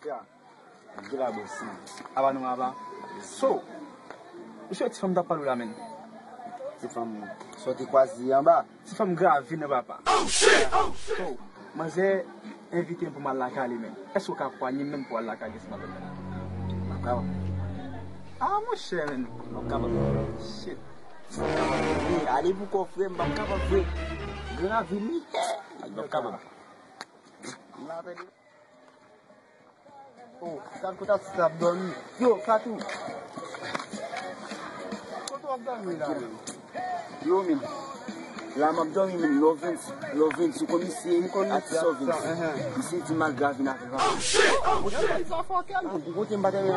Yeah. Gila bosi. Aba nung aba. So, monsieur ti femme d'appel la men. Ti femme sorti quasi en bas. Ti femme grave vine papa. Oh shit. So, mas invité pour mal la cali men. Est-ce que vous pouvez même pour la cali ce matin? Makao. Ah mon cher men. Makao. Shit. Ali pour coffrer makao vrai. Grave ni. Makao. Oh, kan kota stop don. Yo, Fatou. Koto abdami la. Yo min. La m'abdomi min lovin su komisi at solving. Isi ti mal grave na. Oh shit. Oh, ça fait quel? Vous m'avez dit,